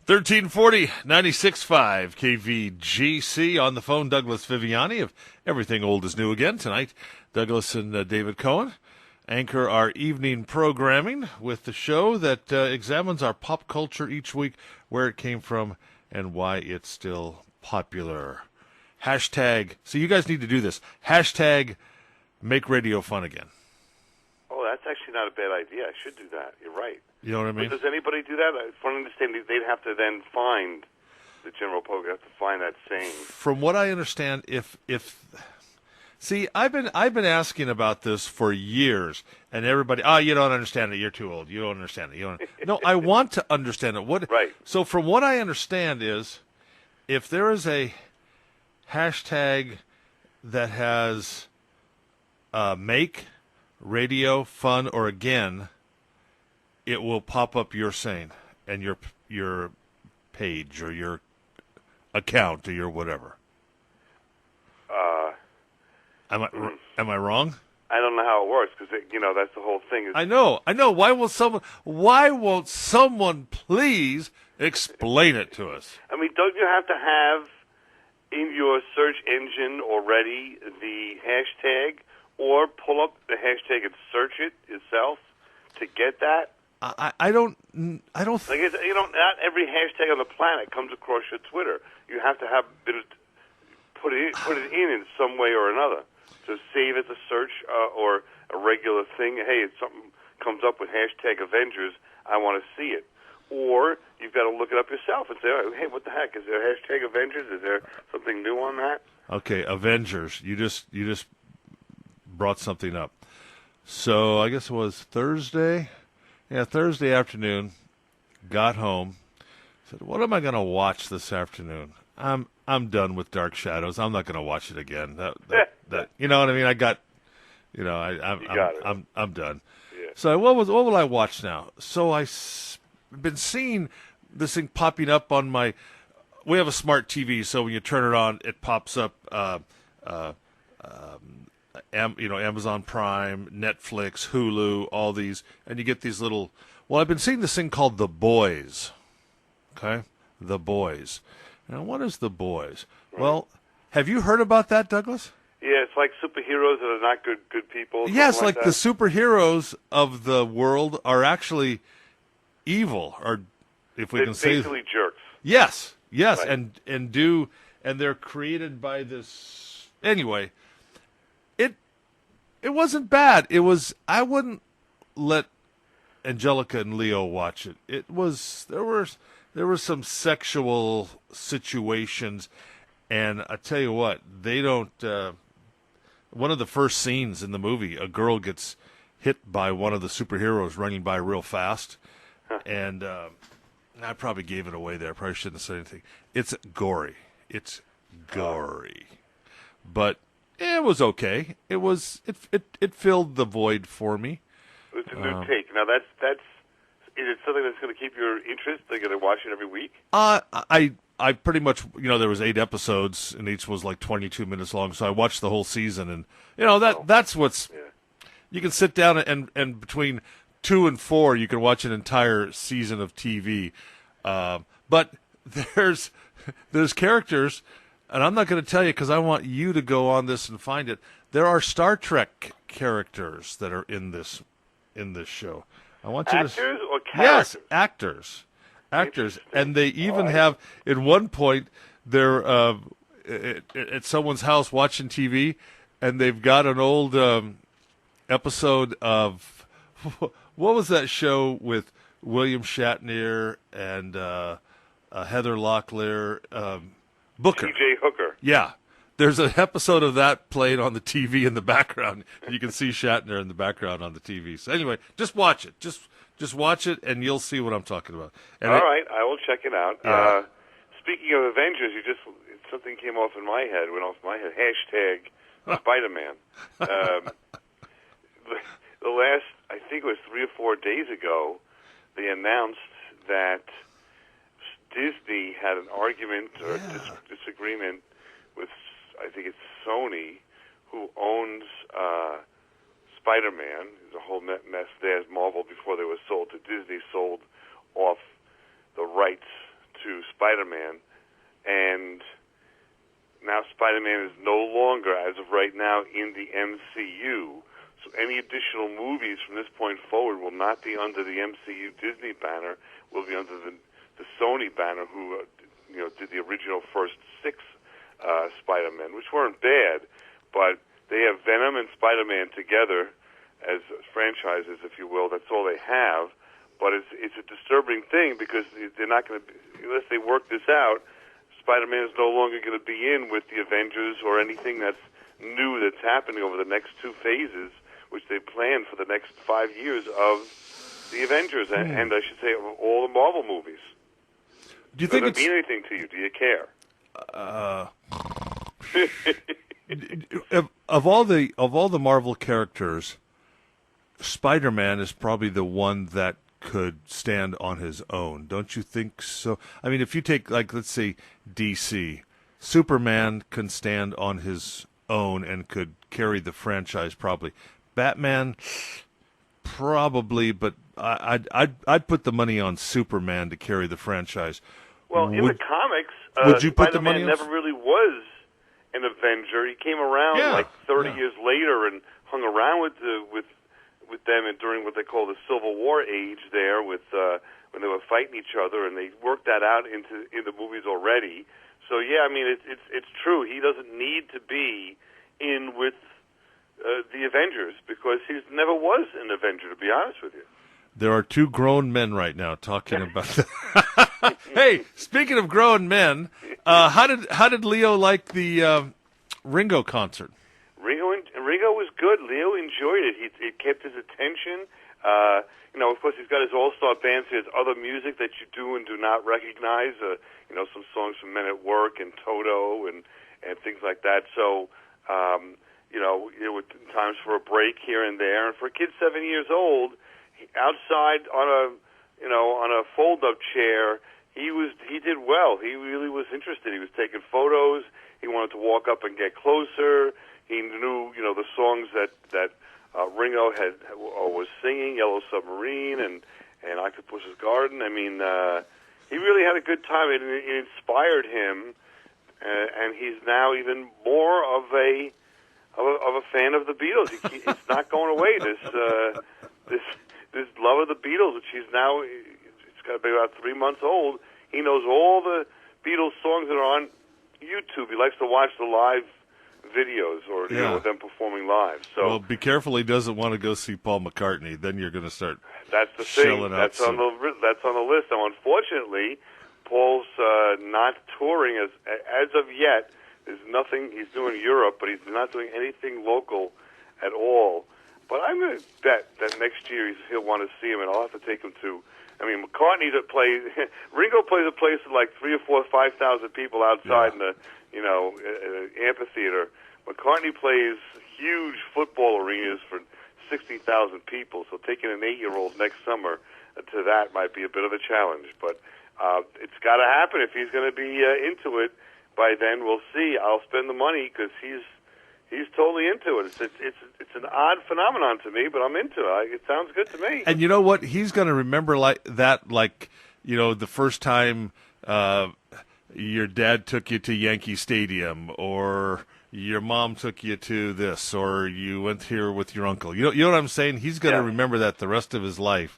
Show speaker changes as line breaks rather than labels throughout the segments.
1340 96.5 KVGC. On the phone, Douglas Viviani of Everything Old is New Again. Tonight, Douglas and David Cohen anchor our evening programming with the show that examines our pop culture each week, where it came from, and why it's still popular. Hashtag, so you guys need to do this. Hashtag make radio fun again.
Oh, that's actually not a bad idea. I should do that. You're right.
You know what I mean?
But does anybody do that? From what I understand, they'd have to then find the general public. Have to find that saying.
From what I understand, see, I've been asking about this for years, and everybody, you don't understand it. You're too old. You don't understand it. You don't. No, I want to understand it. What?
Right.
So, from what I understand is, if there is a hashtag that has make radio fun or again, it will pop up your saying and your page or your account or your whatever. Am I wrong?
I don't know how it works because that's the whole thing.
I know. Why won't someone please explain it to us?
I mean, don't you have to have in your search engine already the hashtag, or pull up the hashtag and search it yourself to get that?
I don't.
Like not every hashtag on the planet comes across your Twitter. You have to have put it in some way or another. So save as a search or a regular thing. Hey, if something comes up with hashtag Avengers, I want to see it. Or you've got to look it up yourself and say, hey, what the heck? Is there a hashtag Avengers? Is there something new on that?
Okay, Avengers. You just brought something up. So I guess it was Thursday. Yeah, Thursday afternoon. Got home. Said, what am I going to watch this afternoon? I'm done with Dark Shadows. I'm not going to watch it again. That you know what I mean? I got, I'm done.
Yeah.
So what will I watch now? So I've been seeing this thing popping up on my. We have a smart TV, so when you turn it on, it pops up. Amazon Prime, Netflix, Hulu, all these, and you get these little. Well, I've been seeing this thing called The Boys. Okay, The Boys. Now, what is The Boys? Right. Well, have you heard about that, Douglas?
Yeah, it's like superheroes that are not good people.
Yes, like the superheroes of the world are actually evil, or if we can say,
basically jerks.
Yes, right. and they're created by this. Anyway, it wasn't bad. It was. I wouldn't let Angelica and Leo watch it. It was there were some sexual situations, and I tell you what, they don't. One of the first scenes in the movie, a girl gets hit by one of the superheroes running by real fast, and I probably gave it away there. I probably shouldn't have said anything. It's gory. But it was okay. It filled the void for me.
It's a new take. Now that's is it something that's going to keep your interest? They're going to watch it every week?
I pretty much, there was 8 episodes, and each was like 22 minutes long, so I watched the whole season, and, that's what's, you can sit down and between 2 and 4, you can watch an entire season of TV, but there's characters, and I'm not going to tell you because I want you to go on this and find it. There are Star Trek characters that are in this show. I want you
actors or characters?
Yes, actors, and they even have at one point they're at someone's house watching TV, and they've got an old episode of what was that show with William Shatner and Heather Locklear, Booker,
T.J. Hooker.
Yeah, there's an episode of that played on the TV in the background. You can see Shatner in the background on the TV. So anyway, just watch it. Just watch it, and you'll see what I'm talking about. And
all right, I will check it out.
Yeah.
Speaking of Avengers, something came off in my head. Went off my head. Hashtag Spider-Man. The last, I think it was 3 or 4 days ago, they announced that Disney had an argument or disagreement with, I think it's Sony, who owns Spider-Man. There's a whole mess there. Marvel, before they were sold to Disney, sold off the rights Spider-Man, and now Spider-Man is no longer, as of right now, in the MCU. So any additional movies from this point forward will not be under the MCU Disney banner, will be under the Sony banner, who did the original first 6 Spider-Men, which weren't bad, but they have Venom and Spider-Man together as franchises, if you will. That's all they have. But it's a disturbing thing because they're not going to, unless they work this out, Spider-Man is no longer going to be in with the Avengers or anything that's new that's happening over the next 2 phases, which they plan for the next 5 years of the Avengers, and I should say of all the Marvel movies.
Do you think
does it mean anything to you? Do you care?
Of all the Marvel characters, Spider-Man is probably the one that could stand on his own. Don't you think so? I mean, if you take, like, let's say DC, Superman can stand on his own and could carry the franchise probably. Batman, probably, but I'd put the money on Superman to carry the franchise.
Well, in the comics,
would you put the money
Spider-Man never really was an Avenger. He came around like 30 years later and hung around with them and during what they call the Civil War age there, with when they were fighting each other, and they worked that out in the movies already. So yeah, I mean it's true. He doesn't need to be in with the Avengers because he never was an Avenger, to be honest with you.
There are 2 grown men right now talking about that. Hey, speaking of grown men, how did Leo like the Ringo concert?
Ringo was good. Leo enjoyed it. It kept his attention. Of course, he's got his all-star band, so he has other music that you do and do not recognize. Some songs from Men at Work and Toto and things like that. So, with times for a break here and there. And for a kid 7 years old, outside on a fold-up chair, he did well. He really was interested. He was taking photos. He wanted to walk up and get closer. He knew, the songs that Ringo was singing, Yellow Submarine and Octopus's Garden. I mean, he really had a good time. It inspired him, and he's now even more of a fan of the Beatles. It's not going away. This love of the Beatles, which he's now, it's got to be about 3 months old. He knows all the Beatles songs that are on YouTube. He likes to watch the live videos or with them performing live. So,
well, be careful he doesn't want to go see Paul McCartney. Then you're going to start.
That's the thing. That's on the list. Now, unfortunately, Paul's not touring as of yet. There's nothing. He's doing Europe, but he's not doing anything local at all. But I'm going to bet that next year he'll want to see him, and I'll have to take him to. I mean, Ringo plays a place with like 3,000 or 4,000 or 5,000 people outside in the amphitheater. McCartney plays huge football arenas for 60,000 people. So taking an 8-year-old next summer to that might be a bit of a challenge. But it's got to happen if he's going to be into it. By then, we'll see. I'll spend the money because he's totally into it. It's an odd phenomenon to me, but I'm into it. It sounds good to me.
And you know what? He's going to remember the first time your dad took you to Yankee Stadium, or your mom took you to this, or you went here with your uncle. You know what I'm saying? He's going to remember that the rest of his life.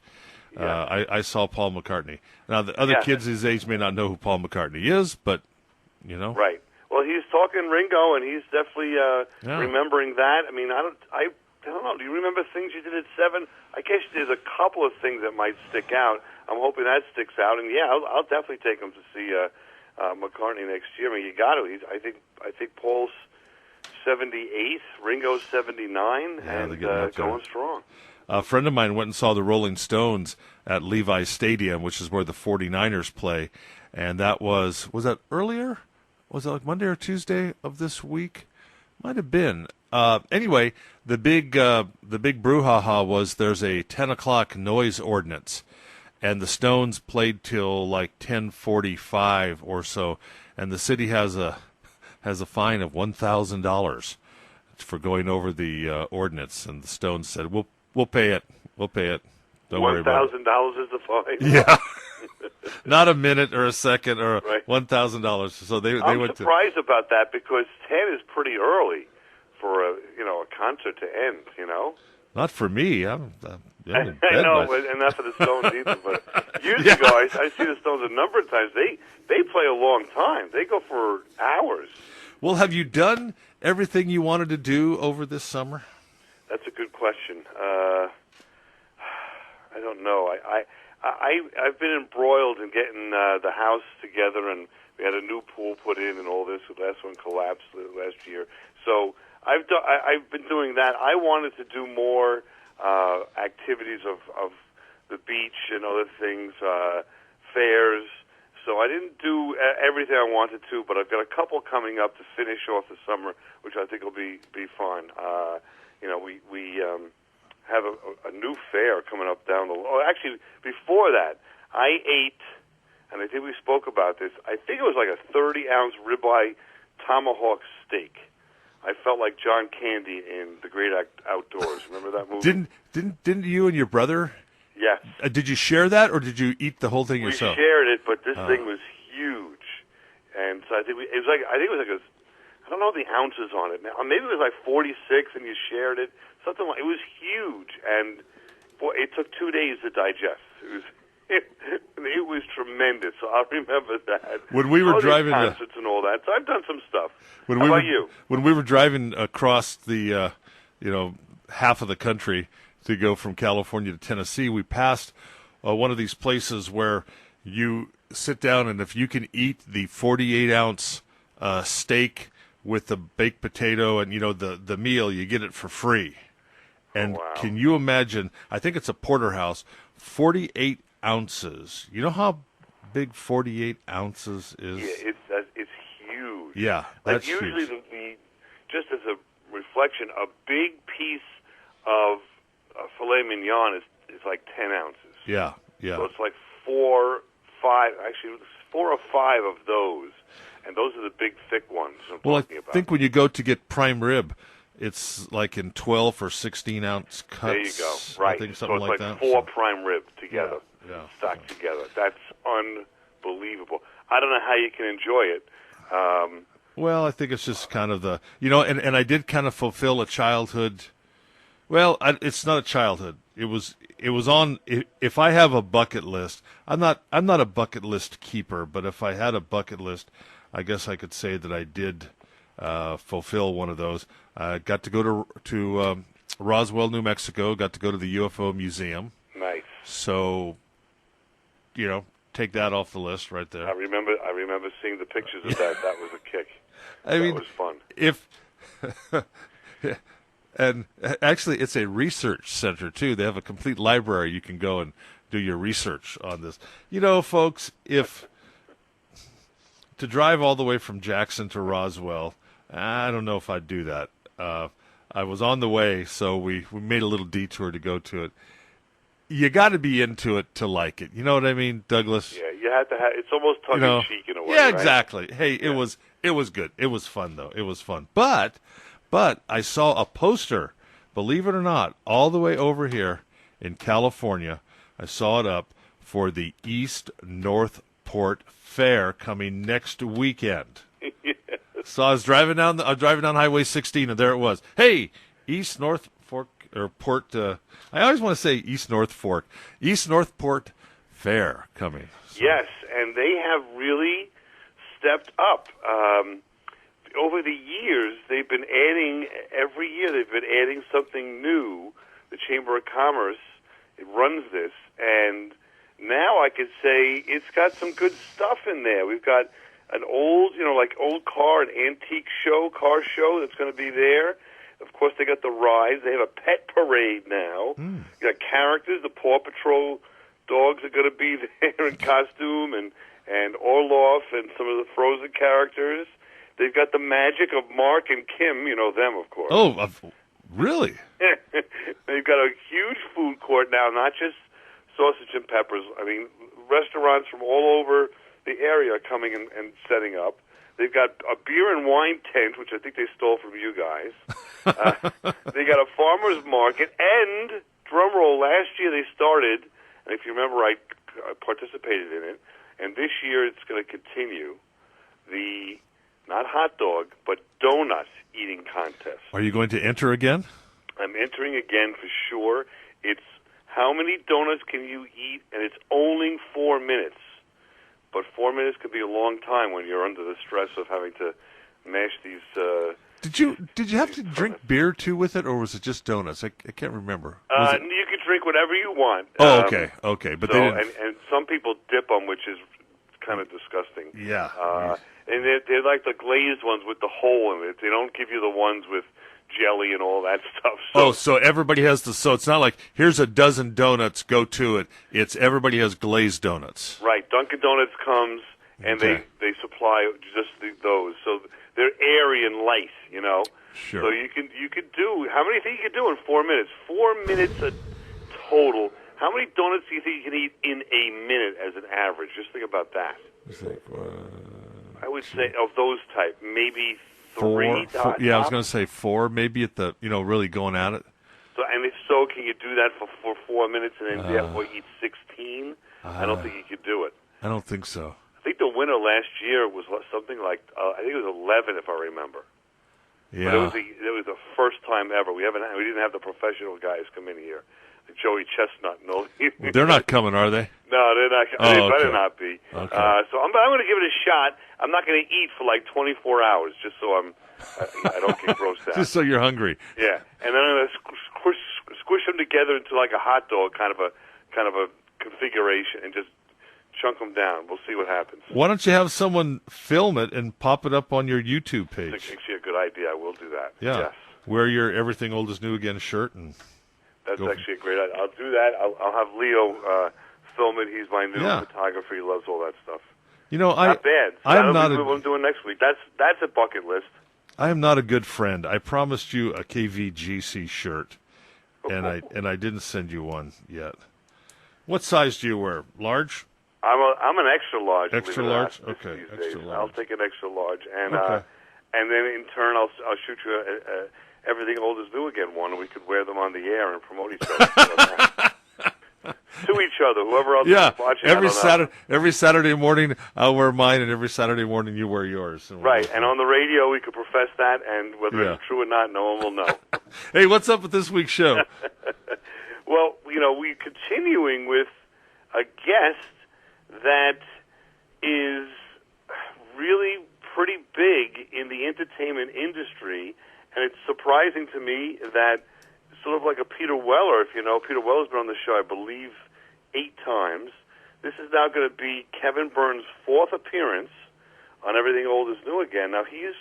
Yeah. I saw Paul McCartney. Now, the other kids his age may not know who Paul McCartney is, but,
Right. Well, he's talking Ringo, and he's definitely remembering that. I mean, I don't know. Do you remember things you did at 7? I guess there's a couple of things that might stick out. I'm hoping that sticks out, and I'll definitely take him to see McCartney next year. I mean, you got to. I think Paul's 78, Ringo's 79, and going strong.
A friend of mine went and saw the Rolling Stones at Levi's Stadium, which is where the 49ers play, and that was that earlier? Was it like Monday or Tuesday of this week? Might have been. Anyway, the big brouhaha was there's a 10 o'clock noise ordinance, and the Stones played till like 10:45 or so, and the city has a fine of $1,000 for going over the ordinance, and the Stones said we'll pay it. Don't worry about it.
$1,000 is the fine.
Yeah. Not a minute or a second or
Right.
$1,000. So they
I'm
went
surprised about that because 10 is pretty early for a concert to end.
Not for me. I'm in
I
bed
know,
by-
and not for the Stones either. But years
Yeah.
ago, I see the Stones a number of times. They play a long time. They go for hours.
Well, have you done everything you wanted to do over this summer?
That's a good question. I don't know. I've been embroiled in getting the house together, and we had a new pool put in, and all this. The last one collapsed last year, so I've been doing that. I wanted to do more activities of the beach and other things, fairs. So I didn't do everything I wanted to, but I've got a couple coming up to finish off the summer, which I think will be fun. We have a new fair coming up down the. Oh, actually, before that, I ate, and I think we spoke about this. I think it was like a 30-ounce ribeye tomahawk steak. I felt like John Candy in The Great Outdoors. Remember that movie?
Didn't you and your brother?
Yes.
Did you share that, or did you eat the whole thing yourself?
We shared it, but this thing was huge, and so I think it was like I don't know the ounces on it now. Maybe it was like 46, and you shared it. Something like it was huge, and boy, it took 2 days to digest. It was tremendous. So I remember that.
When we were driving to
concerts and all that, so I've done some stuff. How
we
about you?
When we were driving across the half of the country to go from California to Tennessee, we passed one of these places where you sit down, and if you can eat the 48-ounce steak with the baked potato and the meal, you get it for free. And
wow.
Can you imagine? I think it's a porterhouse, 48 ounces. You know how big 48 ounces is?
Yeah, it's huge.
Yeah,
like
that's
usually
huge.
the just as a reflection, a big piece of filet mignon is like 10 ounces.
Yeah.
So it's like 4 or 5 of those, and those are the big thick ones I'm talking about.
I think when you go to get prime rib, it's like in 12 or 16-ounce cuts.
There you go. Right.
I think
so
something
it's
like that.
4 prime rib together, stacked together. That's unbelievable. I don't know how you can enjoy it.
Well, I think it's just kind of the, and I did kind of fulfill a childhood. Well, it's not a childhood. It was on. If I have a bucket list, I'm not a bucket list keeper. But if I had a bucket list, I guess I could say that I did fulfill one of those. Got to go to Roswell, New Mexico. Got to go to the UFO Museum.
Nice.
So, take that off the list right there.
I remember seeing the pictures of that. That was a kick.
That
was fun.
And actually, it's a research center, too. They have a complete library. You can go and do your research on this. Folks, if to drive all the way from Jackson to Roswell, I don't know if I'd do that. I was on the way, so we made a little detour to go to it. You got to be into it to like it. You know what I mean, Douglas?
Yeah, you had to have. It's almost tongue-in-cheek in a way.
Yeah,
right?
exactly. Hey, it was good. It was fun, though. It was fun. But I saw a poster, believe it or not, all the way over here in California. I saw it up for the East Northport Fair coming next weekend.
Yes.
So I was driving down Highway 16, and there it was. Hey, East North Fork or Port. I always want to say East North Fork, East Northport Fair coming. So.
Yes, and they have really stepped up. Over the years, they've been adding every year. They've been adding something new. The Chamber of Commerce runs this, and now I could say it's got some good stuff in there. We've got an old, old car, an antique car show that's going to be there. Of course, they got the rides. They have a pet parade now. You got characters. The Paw Patrol dogs are going to be there in costume, and Orloff and some of the Frozen characters. They've got the magic of Mark and Kim. You know them, of course.
Oh, really?
They've got a huge food court now, not just sausage and peppers. I mean, restaurants from all over the area are coming and setting up. They've got a beer and wine tent, which I think they stole from you guys. They got a farmer's market, and, drum roll, last year they started, and if you remember, I participated in it, And this year it's going to continue the, not hot dog, but donut eating contest.
Are you going to enter again?
I'm entering again for sure. It's how many donuts can you eat, and it's only 4 minutes. But 4 minutes could be a long time when you're under the stress of having to mash these.
Did you have to drink beer too with it, or was it just donuts? I can't remember.
You can drink whatever you want.
Oh, okay. But
so,
they didn't...
and some people dip them, which is kind of disgusting.
Yeah.
And they're like the glazed ones with the hole in it. They don't give you the ones with jelly and all that stuff.
So everybody has so it's not like, here's a dozen donuts, go to it. It's everybody has glazed donuts.
Right. Dunkin' Donuts comes, and they supply just those. So they're airy and light, you know.
Sure.
So you could do, how many do you think you could do in 4 minutes? 4 minutes a total. How many donuts do you think you can eat in a minute as an average? Just think about that. I would say of those type, maybe three.
Four, yeah, I was going to say 4, maybe at the, really going at it.
So, and if so, can you do that for 4 minutes and then therefore eat 16? I don't think you could do it.
I don't think so.
I think the winner last year was something like, I think it was 11, if I remember.
Yeah.
But it was the first time ever. We didn't have the professional guys come in here. Joey Chestnut. No,
they're not coming, are they?
No, they're not. They better not be.
Okay.
So I'm going to give it a shot. I'm not going to eat for like 24 hours, just so I don't get grossed out.
Just so you're hungry.
Yeah, and then I'm going to squish them together into like a hot dog kind of a configuration, and just chunk them down. We'll see what happens.
Why don't you have someone film it and pop it up on your YouTube page?
That's actually a good idea. I will do that.
Yeah.
Yes.
Wear your Everything Old is New Again shirt and.
That's actually a great idea. I'll do that. I'll have Leo film it. He's my new photographer. He loves all that stuff. Not bad. So
I'm not.
What I'm doing next week. That's a bucket list.
I am not a good friend. I promised you a KVGC shirt, and I didn't send you one yet. What size do you wear? Large?
I'm an extra large.
Extra large? Okay, extra large.
I'll take an extra large, and
okay.
And then in turn I'll shoot you Everything Old is New Again one, and we could wear them on the air and promote each other. To each other, whoever else is watching.
Every Saturday morning I'll wear mine, and every Saturday morning you wear yours.
Right, and on the radio we could profess that, and whether it's true or not, no one will know.
Hey, what's up with this week's show?
Well, we're continuing with a guest that is really pretty big in the entertainment industry. And it's surprising to me that sort of like a Peter Weller, if you know, Peter Weller's been on the show, I believe, 8 times. This is now going to be Kevin Burns' 4th appearance on Everything Old is New Again. Now, he's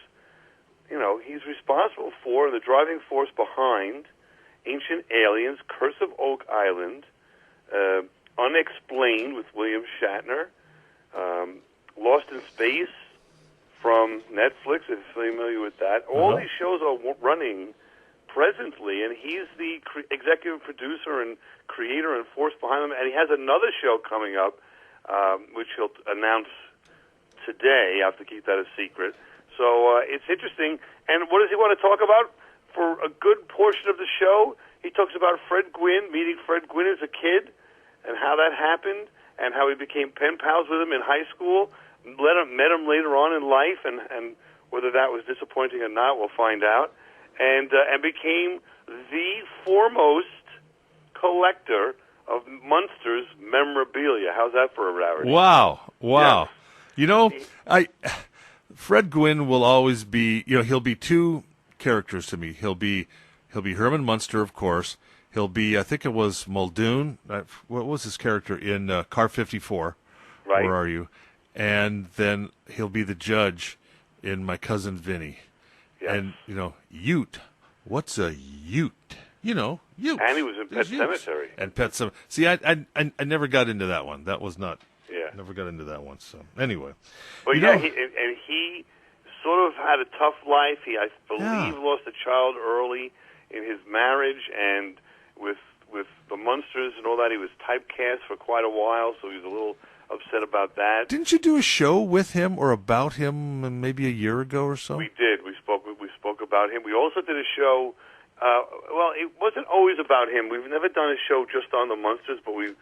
responsible for the driving force behind Ancient Aliens, Curse of Oak Island, Unexplained with William Shatner, Lost in Space, from Netflix, if you're familiar with that. All these shows are running presently, and he's the executive producer and creator and force behind them. And he has another show coming up, which he'll announce today. I have to keep that a secret. So it's interesting. And what does he want to talk about? For a good portion of the show, he talks about Fred Gwynne, meeting Fred Gwynne as a kid, and how that happened, and how he became pen pals with him in high school. Met him later on in life, and whether that was disappointing or not, we'll find out. And became the foremost collector of Munster's memorabilia. How's that for a rarity?
Wow!
Yes.
Fred Gwynne will always be. He'll be 2 characters to me. He'll be Herman Munster, of course. He'll be, I think it was Muldoon. What was his character in Car 54?
Right.
Where are you? And then he'll be the judge in My Cousin Vinny.
Yes.
And, Ute. What's a Ute? Ute.
And he was in Pet Sematary.
And Pet Sematary. See, I never got into that one. That was not.
Yeah.
Never got into that one. So, anyway.
Well, he sort of had a tough life. He, I believe, lost a child early in his marriage, and with the Munsters and all that, he was typecast for quite a while, so he was a little upset about that.
Didn't you do a show with him or about him maybe a year ago or so?
We did. We spoke about him. We also did a show. Well, it wasn't always about him. We've never done a show just on the Munsters, but we've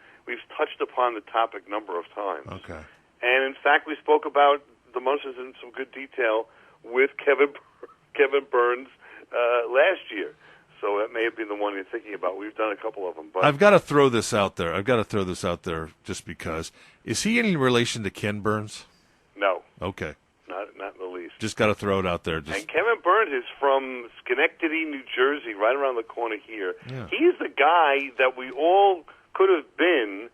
touched upon the topic a number of times.
Okay.
And in fact, we spoke about the Munsters in some good detail with Kevin Burns last year. So that may have been the one you're thinking about. We've done a couple of them. But
I've got to throw this out there. Just because. Is he any relation to Ken Burns?
No.
Okay.
Not in the least.
Just got to throw it out there.
And Kevin Burns is from Schenectady, New Jersey, right around the corner here.
Yeah.
He's the guy that we all could have been.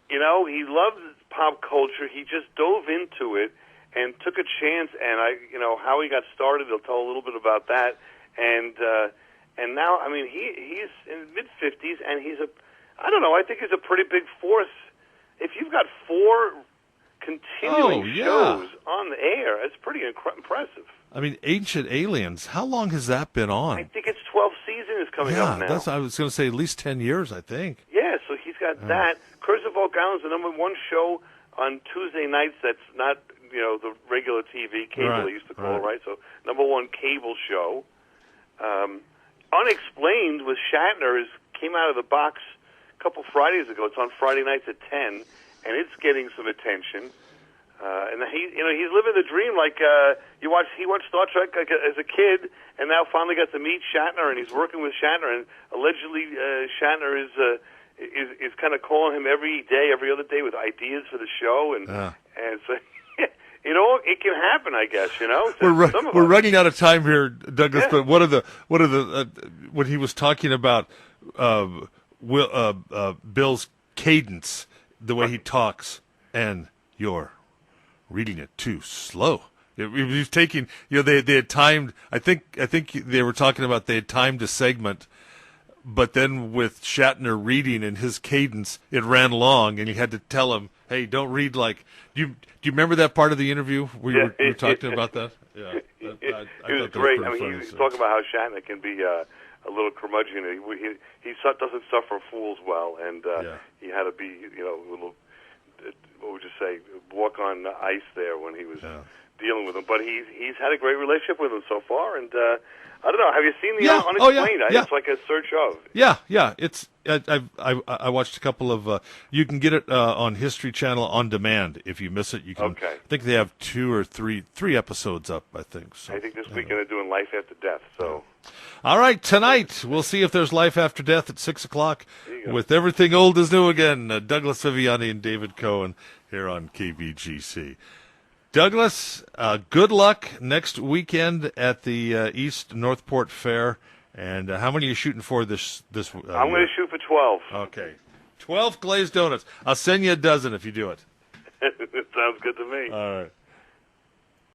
You know, he loves pop culture. He just dove into it and took a chance. And how he got started. He'll tell a little bit about that. And now, I mean, he's in mid-50s, and I think he's a pretty big force. If you've got 4 continuing shows on the air, it's pretty impressive.
I mean, Ancient Aliens, how long has that been on?
I think it's 12th season is coming up now.
I was going to say at least 10 years, I think.
Yeah, so he's got that. Curse of Oak Island's the #1 show on Tuesday nights that's not, the regular TV, cable they used to call it, right? So #1 cable show. Unexplained with Shatner came out of the box a couple Fridays ago. It's on Friday nights at 10, and it's getting some attention. And he's living the dream. Like he watched Star Trek as a kid, and now finally got to meet Shatner, and he's working with Shatner. And allegedly, Shatner is kind of calling him every other day with ideas for the show, and so. It can happen, I guess.
We're running out of time here, Douglas. Yeah. But when he was talking about Bill's cadence, the way he talks, and you're reading it too slow. He was taking, they had timed. I think they were talking about they had timed a segment, but then with Shatner reading in his cadence, it ran long, and he had to tell him, "Hey, don't read like." Do you remember that part of the we were talking about that? Yeah,
it was great. He was talking about how Shatner can be a little curmudgeon. He doesn't suffer fools well, and he had to be, a little. What would you say? Walk on ice there when he was dealing with him. But he's had a great relationship with him so far, and I don't know. Have you seen the Unexplained? It's like a search of.
Yeah. It's I watched a couple of. You can get it on History Channel on demand. If you miss it, you can.
Okay.
I think they have 2 or 3 episodes up. I think. So,
I think this weekend they're doing Life After Death. So.
All right, tonight we'll see if there's Life After Death at 6:00 with Everything Old is New Again. Douglas Viviani and David Cohen here on KVGC. Douglas, good luck next weekend at the East Northport Fair. And how many are you shooting for this
I'm going to shoot for 12.
Okay. 12 glazed donuts. I'll send you a dozen if you do it.
It sounds good to me.
All right.